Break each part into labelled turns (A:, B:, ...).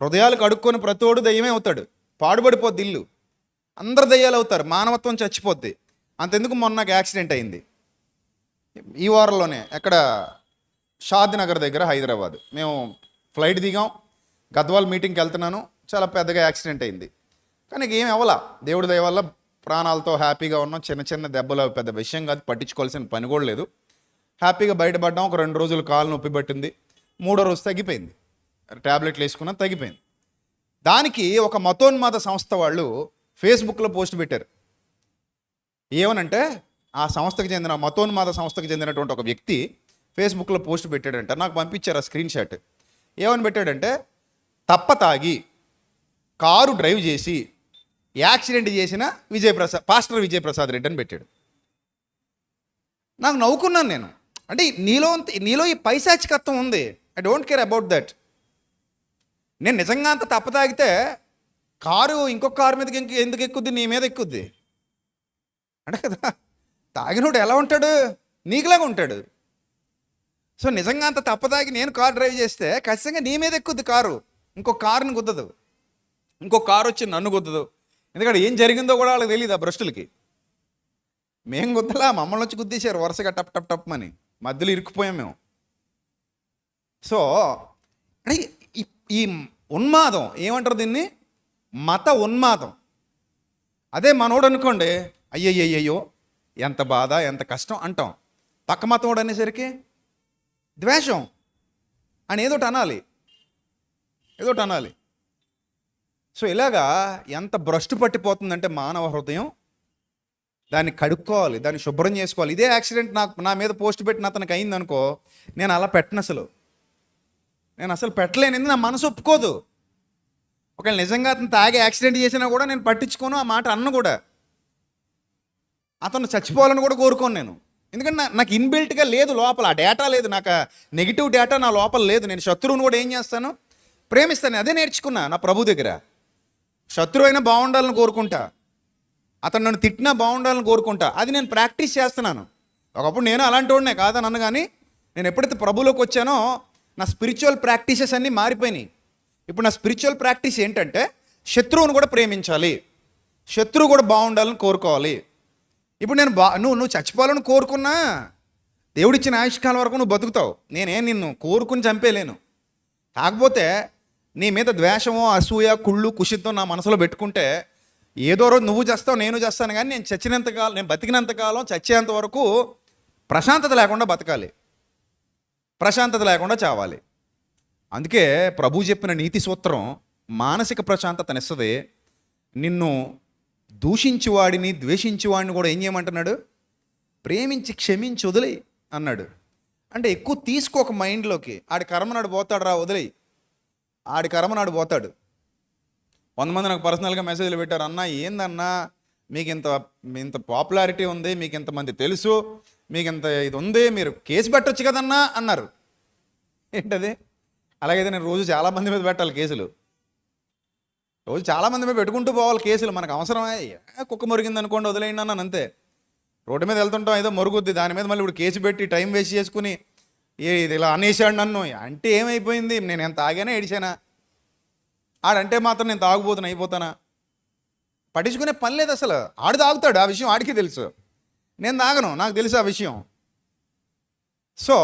A: హృదయాలు కడుక్కొని ప్రతోడు దయ్యమే అవుతాడు, పాడుబడిపోద్ది ఇల్లు, అందరు దయ్యాలు అవుతారు, మానవత్వం చచ్చిపోద్ది. అంతెందుకు మొన్న నాకు యాక్సిడెంట్ అయింది ఈ వారంలోనే, ఎక్కడ షాద్ నగర్ దగ్గర హైదరాబాద్. మేము ఫ్లైట్ దిగాం, గద్వాల్ మీటింగ్కి వెళ్తున్నాను, చాలా పెద్దగా యాక్సిడెంట్ అయింది. కానీ ఏం అవ్వాల, దేవుడి దయ వల్ల ప్రాణాలతో హ్యాపీగా ఉన్నాం. చిన్న చిన్న దెబ్బలు పెద్ద విషయం కాదు, పట్టించుకోవాల్సిన పని కూడా లేదు. హ్యాపీగా బయటపడ్డాం. ఒక 2 రోజులు కాలు నొప్పి పట్టింది, 3వ రోజు తగ్గిపోయింది, ట్యాబ్లెట్లు వేసుకున్నా తగ్గిపోయింది. దానికి ఒక మతోన్మాద సంస్థ వాళ్ళు ఫేస్బుక్లో పోస్ట్ పెట్టారు. ఏమనంటే ఆ సంస్థకు చెందిన మతోన్మాద సంస్థకు చెందినటువంటి ఒక వ్యక్తి ఫేస్బుక్లో పోస్ట్ పెట్టాడంట, నాకు పంపించారు ఆ స్క్రీన్ షాట్. ఏమని పెట్టాడంటే, తప్ప తాగి కారు డ్రైవ్ చేసి యాక్సిడెంట్ చేసిన పాస్టర్ విజయప్రసాద్ రెడ్డి అని పెట్టాడు. నాకు నవ్వుకున్నాను నేను. అంటే నీలో ఈ పైశాచికత్వం ఉంది. I don't care about that. నేను నిజంగా అంత తప్ప తాగితే కారు ఇంకొక కారు మీదకి ఎందుకు ఎక్కుద్ది, నీ మీద ఎక్కుద్ది అంటే కదా. తాగినోడు ఎలా ఉంటాడు, నీకులాగా ఉంటాడు. సో నిజంగా అంత తప్పదాగి నేను కారు డ్రైవ్ చేస్తే ఖచ్చితంగా నీ మీద ఎక్కుద్ది కారు, ఇంకో కారుని గుద్దదు, ఇంకో కారు వచ్చి నన్ను గుద్దదు. ఎందుకంటే ఏం జరిగిందో కూడా వాళ్ళకి తెలియదు ఆ భ్రష్టులకి. మేము గుద్దలా, మమ్మల్ని వచ్చి గుద్దేశారు వరుసగా టప్ టప్ టప్ అని, మధ్యలో ఇరుక్కుపోయాం మేము. సో అంటే ఈ ఉన్మాదం ఏమంటారు దీన్ని, మత ఉన్మాదం. అదే మనోడు అనుకోండి, అయ్యయ్యయ్యో ఎంత బాధ ఎంత కష్టం అంటాం. పక్క మతం అనేసరికి ద్వేషం అని ఏదోటి అనాలి. సో ఇలాగా ఎంత భ్రష్టు పట్టిపోతుందంటే మానవ హృదయం, దాన్ని కడుక్కోవాలి, దాన్ని శుభ్రం చేసుకోవాలి. ఇదే యాక్సిడెంట్ నా మీద పోస్ట్ పెట్టిన అతనికి అయిందనుకో, నేను అలా పెట్టను, నేను అసలు పెట్టలేను, నా మనసు ఒప్పుకోదు. ఒకవేళ నిజంగా అతను తాగి యాక్సిడెంట్ చేసినా కూడా నేను పట్టించుకోను, ఆ మాట అన్న కూడా. అతను చచ్చిపోవాలని కూడా కోరుకోను నేను, ఎందుకంటే నాకు ఇన్బిల్ట్గా లేదు లోపల, ఆ డేటా లేదు, నాకు నెగిటివ్ డేటా నా లోపల లేదు. నేను శత్రువుని కూడా ఏం చేస్తాను, ప్రేమిస్తాను. అదే నేర్చుకున్నా నా ప్రభు దగ్గర. శత్రువు అయినా బాగుండాలని కోరుకుంటా, అతను నన్ను తిట్టినా బాగుండాలని కోరుకుంటా. అది నేను ప్రాక్టీస్ చేస్తున్నాను. ఒకప్పుడు నేను అలాంటి వాడినే కాదని అన్న, కానీ నేను ఎప్పుడైతే ప్రభులోకి వచ్చానో నా స్పిరిచువల్ ప్రాక్టీసెస్ అన్నీ మారిపోయినాయి. ఇప్పుడు నా స్పిరిచువల్ ప్రాక్టీస్ ఏంటంటే, శత్రువును కూడా ప్రేమించాలి, శత్రువు కూడా బాగుండాలని కోరుకోవాలి. ఇప్పుడు నేను నువ్వు చచ్చిపోవాలని కోరుకున్నా దేవుడిచ్చిన ఆయుష్కాలం వరకు నువ్వు బతుకుతావు. నేనేం నిన్ను కోరుకుని చంపేలేను. కాకపోతే నీ మీద ద్వేషమో అసూయ కుళ్ళు కుషిత్వం నా మనసులో పెట్టుకుంటే ఏదో రోజు నువ్వు చేస్తావు నేను చేస్తాను, కానీ నేను చచ్చినంతకాలం, నేను బతికినంతకాలం, చచ్చేంత వరకు ప్రశాంతత లేకుండా బతకాలి, ప్రశాంతత లేకుండా చావాలి. అందుకే ప్రభు చెప్పిన నీతి సూత్రం మానసిక ప్రశాంతతనిస్తుంది. నిన్ను దూషించువాడిని ద్వేషించువాడిని కూడా ఏం చేయమంటున్నాడు, ప్రేమించి క్షమించి వదిలేయి అన్నాడు. అంటే ఎక్కువ తీసుకోక మైండ్లోకి. ఆడి కర్మనాడు పోతాడు రా, వదిలేయి, ఆడి కర్మనాడు పోతాడు. 100 మంది నాకు పర్సనల్గా మెసేజ్లు పెట్టారు, అన్న ఏందన్నా మీకు ఇంత పాపులారిటీ ఉంది, మీకు ఇంతమంది తెలుసు, మీకు ఇంత ఇది ఉంది, మీరు కేసు పెట్టొచ్చు కదన్నా అన్నారు. ఏంటది? అలాగైతే నేను రోజు చాలామంది మీద పెట్టాలి కేసులు, రోజు చాలామంది మీద పెట్టుకుంటూ పోవాలి కేసులు. మనకు అవసరమే. కుక్క మురిగింది అనుకోండి, వదిలేయండి అన్నాను అంతే. రోడ్డు మీద వెళ్తుంటాం, ఏదో మురుగుద్ది, దాని మీద మళ్ళీ ఇప్పుడు కేసు పెట్టి టైం వేస్ట్ చేసుకుని ఇది ఇలా అనేసాడు నన్ను అంటే ఏమైపోయింది, నేను ఎంత తాగానే ఏడిచానా? ఆడంటే మాత్రం నేను తాగుబోతున్నా అయిపోతానా? పట్టించుకునే పని లేదు అసలు. ఆడు తాగుతాడు, ఆ విషయం ఆడికి తెలుసు, నేను తాగను, నాకు తెలుసు ఆ విషయం. సో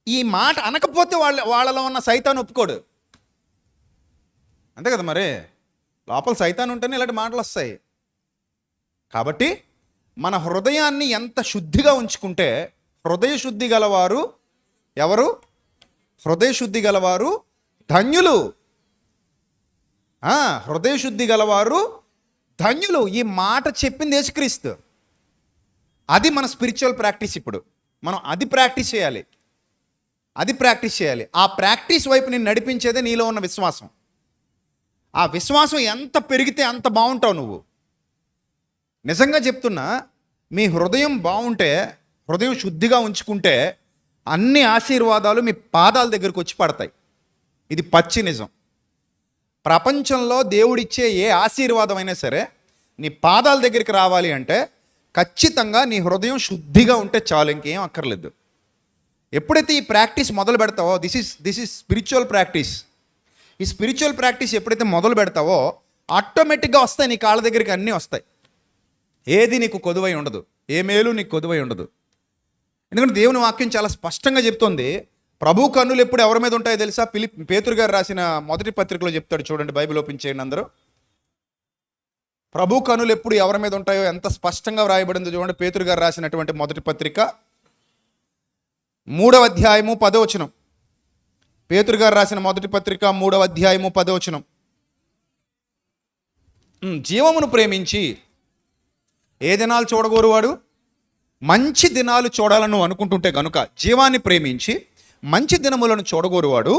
A: ఈ మాట అనకపోతే వాళ్ళలో ఉన్న సైతాన్ ఒప్పుకోడు, అంతే కదా. మరి లోపల సైతాన్ ఉంటేనే ఇలాంటి మాటలు వస్తాయి. కాబట్టి మన హృదయాన్ని ఎంత శుద్ధిగా ఉంచుకుంటే, హృదయ శుద్ధి గలవారు ఎవరు? హృదయ శుద్ధి గలవారు ధన్యులు. హృదయ శుద్ధి గలవారు ధన్యులు. ఈ మాట చెప్పింది యేసుక్రీస్తు. అది మన స్పిరిచువల్ ప్రాక్టీస్. ఇప్పుడు మనం అది ప్రాక్టీస్ చేయాలి, ఆ ప్రాక్టీస్ వైపు నేను నడిపించేదే నీలో ఉన్న విశ్వాసం. ఆ విశ్వాసం ఎంత పెరిగితే అంత బాగుంటావు నువ్వు. నిజంగా చెప్తున్నా, మీ హృదయం బాగుంటే, హృదయం శుద్ధిగా ఉంచుకుంటే అన్ని ఆశీర్వాదాలు మీ పాదాల దగ్గరకు వచ్చి పడతాయి. ఇది పచ్చి నిజం. ప్రపంచంలో దేవుడిచ్చే ఏ ఆశీర్వాదం అయినా సరే నీ పాదాల దగ్గరికి రావాలి అంటే ఖచ్చితంగా నీ హృదయం శుద్ధిగా ఉంటే చాలు, ఇంకేం అక్కర్లేదు. ఎప్పుడైతే ఈ ప్రాక్టీస్ మొదలు పెడతావో, దిస్ ఈస్ స్పిరిచువల్ ప్రాక్టీస్. ఈ స్పిరిచువల్ ప్రాక్టీస్ ఎప్పుడైతే మొదలు పెడతావో ఆటోమేటిక్గా వస్తాయి నీ కాళ్ళ దగ్గరికి, అన్నీ వస్తాయి. ఏది నీకు కొదువై ఉండదు, ఏ మేలు నీకు కొదువై ఉండదు. ఎందుకంటే దేవుని వాక్యం చాలా స్పష్టంగా చెప్తోంది. ప్రభు కన్నులు ఎప్పుడు ఎవరి మీద ఉంటాయో తెలుసా? పేతురు గారు రాసిన మొదటి పత్రికలో చెప్తాడు. చూడండి, బైబిల్ ఓపెన్ చేయండి అందరూ. ప్రభు కన్నులు ఎప్పుడు ఎవరి మీద ఉంటాయో ఎంత స్పష్టంగా వ్రాయబడిందో చూడండి. పేతురు గారు రాసినటువంటి మొదటి పత్రిక 3వ అధ్యాయము 10వ వచనం. పేతురు గారు రాసిన మొదటి పత్రిక 3వ అధ్యాయము 10వ వచనం. జీవమును ప్రేమించి ఏ దినాలు చూడగోరువాడు? మంచి దినాలు చూడాలను అనుకుంటుంటే గనుక జీవాన్ని ప్రేమించి మంచి దినములను చూడగోరువాడు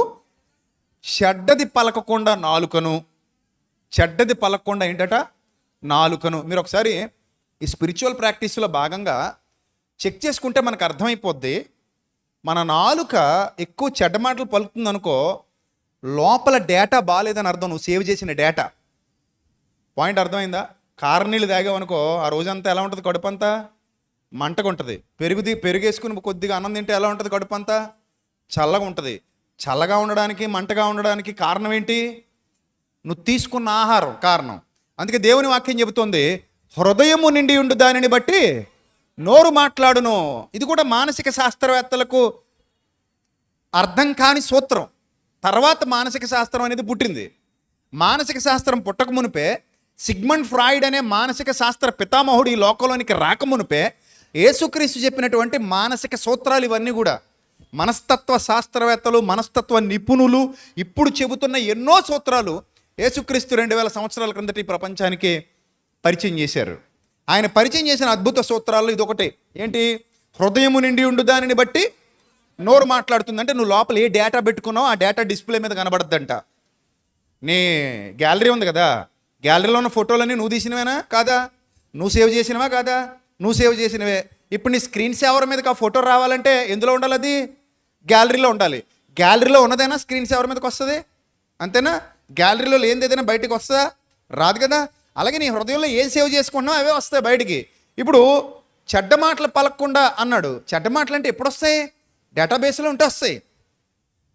A: చెడ్డది పలకకుండా నాలుకను, చెడ్డది పలకకుండా ఏంటట? నాలుకను. మీరు ఒకసారి ఈ స్పిరిచువల్ ప్రాక్టీస్లో భాగంగా చెక్ చేసుకుంటే మనకు అర్థమైపోద్ది. మన నాలుక ఎక్కువ చెడ్డ మాటలు పలుకుతుంది అనుకో, లోపల డేటా బాగాలేదని అర్థం. నువ్వు సేవ్ చేసిన డేటా. పాయింట్ అర్థమైందా? కారనీళ్ళు తాగావనుకో, ఆ రోజంతా ఎలా ఉంటుంది? కడుపంతా మంటగా ఉంటుంది. పెరుగేసుకుని కొద్దిగా అన్నం తింటే ఎలా ఉంటుంది? కడుపంతా చల్లగా ఉంటుంది. చల్లగా ఉండడానికి, మంటగా ఉండడానికి కారణం ఏంటి? నువ్వు తీసుకున్న ఆహారం కారణం. అందుకే దేవుని వాక్యం చెబుతోంది, హృదయము నిండి ఉండు దానిని బట్టి నోరు మాట్లాడును. ఇది కూడా మానసిక శాస్త్రవేత్తలకు అర్థం కాని సూత్రం. తర్వాత మానసిక శాస్త్రం అనేది పుట్టింది. మానసిక శాస్త్రం పుట్టక మునిపే, సిగ్మండ్ ఫ్రాయిడ్ అనే మానసిక శాస్త్ర పితామహుడు ఈ లోకంలోనికి రాకమునిపే యేసుక్రీస్తు చెప్పినటువంటి మానసిక సూత్రాలు ఇవన్నీ కూడా మనస్తత్వ శాస్త్రవేత్తలు, మనస్తత్వ నిపుణులు ఇప్పుడు చెబుతున్న ఎన్నో సూత్రాలు యేసుక్రీస్తు 2000 సంవత్సరాల క్రిందట ఈ ప్రపంచానికి పరిచయం చేశారు. ఆయన పరిచయం చేసిన అద్భుత సూత్రాల్లో ఇదొకటి. ఏంటి? హృదయము నిండి ఉండు దానిని బట్టి నోరు మాట్లాడుతుందంటే నువ్వు లోపల ఏ డేటా పెట్టుకున్నావు ఆ డేటా డిస్ప్లే మీద కనబడద్దంట. నీ గ్యాలరీ ఉంది కదా, గ్యాలరీలో ఉన్న ఫోటోలన్నీ నువ్వు తీసినవేనా కాదా? నువ్వు సేవ్ చేసినవా కాదా? నువ్వు సేవ్ చేసినవే. ఇప్పుడు నీ స్క్రీన్ సేవర్ మీదకి ఆ ఫోటో రావాలంటే ఎందులో ఉండాలి? అది గ్యాలరీలో ఉండాలి. గ్యాలరీలో ఉన్నదైనా స్క్రీన్ సేవర్ మీదకి వస్తుంది, అంతేనా? గ్యాలరీలో లేనిది ఏదైనా బయటకు వస్తుందా? రాదు కదా. అలాగే నీ హృదయంలో ఏం సేవ్ చేసుకుంటున్నావు అవే వస్తాయి బయటికి. ఇప్పుడు చెడ్డ మాటలు పలకకుండా అన్నాడు. చెడ్డ మాటలు అంటే ఎప్పుడు వస్తాయి? డేటాబేస్లో ఉంటే వస్తాయి.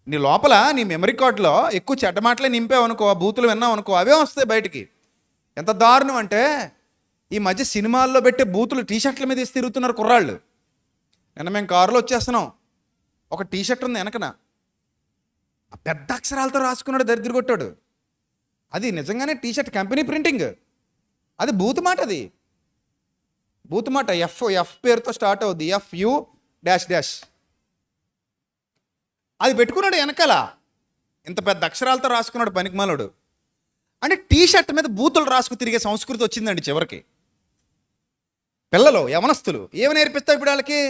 A: నీ లోపల నీ మెమరీ కార్డులో ఎక్కువ చెడ్డ మాటలే నింపావనుకో, బూతులు విన్నావనుకో, అవే వస్తాయి బయటికి. ఎంత దారుణం అంటే ఈ మధ్య సినిమాల్లో పెట్టే బూతులు టీషర్ట్ల మీద వేసి తిరుగుతున్నారు కుర్రాళ్ళు. నిన్న మేము కారులో వచ్చేస్తున్నాం, ఒక టీషర్ట్ ఉంది వెనకన, పెద్ద అక్షరాలతో రాసుకున్నాడు, దరిద్ర కొట్టాడు. అది నిజంగానే టీషర్ట్ కంపెనీ ప్రింటింగ్. అది బూతు మాట. అది బూతు మాట. ఎఫ్ పేరుతో స్టార్ట్ అవుద్ది, FU డాష్. అది పెట్టుకున్నాడు వెనకాల, ఇంత పెద్ద అక్షరాలతో రాసుకున్నాడు పనికిమాలోడు. అంటే టీషర్ట్ మీద బూతులు రాసుకు తిరిగే సంస్కృతి వచ్చిందండి చివరికి. పిల్లలు, యవనస్తులు ఏమి నేర్పిస్తావు ఇప్పుడు వాళ్ళకి?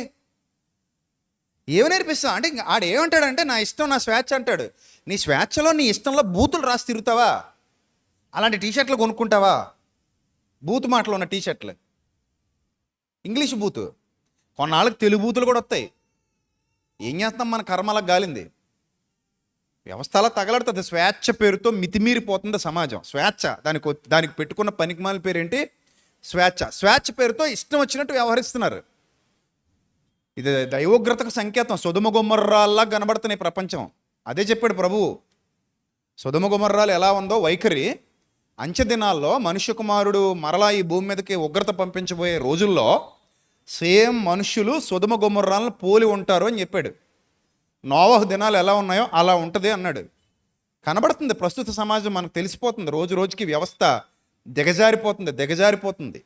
A: ఏమి నేర్పిస్తావు అంటే ఆడు ఏమంటాడంటే నా ఇష్టం, నా స్వేచ్ఛ అంటాడు. నీ స్వేచ్ఛలో నీ ఇష్టంలో బూతులు రాసి తిరుగుతావా? అలాంటి టీషర్ట్లు కొనుక్కుంటావా? బూతు మాటలు ఉన్న టీషర్ట్లు, ఇంగ్లీష్ బూతు. కొన్నాళ్ళకి తెలుగు బూతులు కూడా వస్తాయి. ఏం చేస్తాం? మన కర్మలకు గాలింది. వ్యవస్థ అలా తగలడుతుంది. స్వేచ్ఛ పేరుతో మితిమీరిపోతుంది సమాజం. స్వేచ్ఛ, దానికి పెట్టుకున్న పనికిమాల పేరేంటి? స్వేచ్ఛ. స్వేచ్ఛ పేరుతో ఇష్టం వచ్చినట్టు వ్యవహరిస్తున్నారు. ఇది దైవోగ్రతకు సంకేతం. సొదొమ గొమొర్రాల్లా కనబడుతున్నాయి ప్రపంచం. అదే చెప్పాడు ప్రభువు. సొదొమ గొమొర్రాలు ఎలా ఉందో వైఖరి, అంచె దినాల్లో మనుష్య కుమారుడు మరలా ఈ భూమి మీదకి ఉగ్రత పంపించబోయే రోజుల్లో సేమ్ మనుష్యులు సొదొమ గొమొర్రాలను పోలి ఉంటారు అని చెప్పాడు. నోవహు దినాలు ఎలా ఉన్నాయో అలా ఉంటుంది అన్నాడు. కనబడుతుంది ప్రస్తుత సమాజం, మనకు తెలిసిపోతుంది. రోజు రోజుకి వ్యవస్థ దిగజారిపోతుంది.